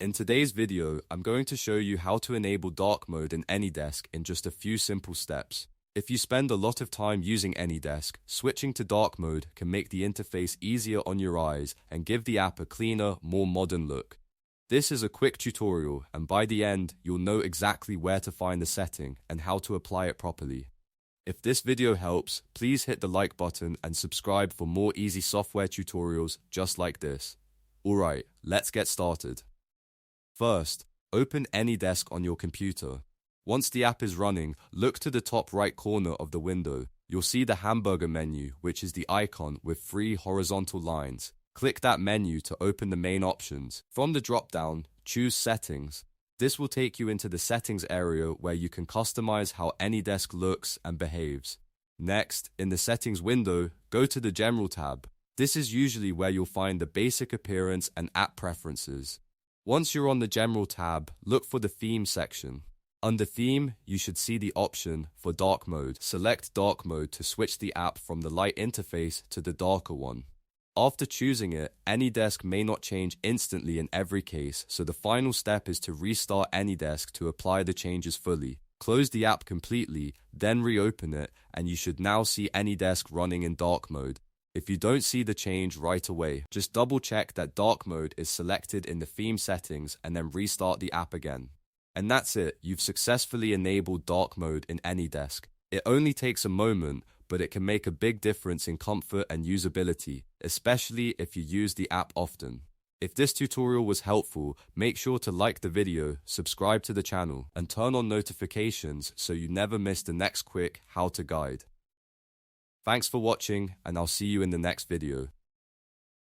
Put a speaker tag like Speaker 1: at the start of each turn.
Speaker 1: In today's video, I'm going to show you how to enable dark mode in Anydesk in just a few simple steps. If you spend a lot of time using Anydesk, switching to dark mode can make the interface easier on your eyes and give the app a cleaner, more modern look. This is a quick tutorial, and by the end, you'll know exactly where to find the setting and how to apply it properly. If this video helps, please hit the like button and subscribe for more easy software tutorials just like this. Alright, let's get started. First, open Anydesk on your computer. Once the app is running, look to the top right corner of the window. You'll see the hamburger menu, which is the icon with 3 horizontal lines. Click that menu to open the main options. From the drop-down, choose Settings. This will take you into the settings area where you can customize how Anydesk looks and behaves. Next, in the settings window, go to the General tab. This is usually where you'll find the basic appearance and app preferences. Once you're on the General tab, look for the Theme section. Under Theme, you should see the option for Dark Mode. Select Dark Mode to switch the app from the light interface to the darker one. After choosing it, Anydesk may not change instantly in every case, so the final step is to restart Anydesk to apply the changes fully. Close the app completely, then reopen it, and you should now see Anydesk running in dark mode. If you don't see the change right away, just double check that dark mode is selected in the theme settings and then restart the app again. And that's it, you've successfully enabled dark mode in Anydesk. It only takes a moment, but it can make a big difference in comfort and usability, especially if you use the app often. If this tutorial was helpful, make sure to like the video, subscribe to the channel, and turn on notifications so you never miss the next quick how-to guide. Thanks for watching, and I'll see you in the next video.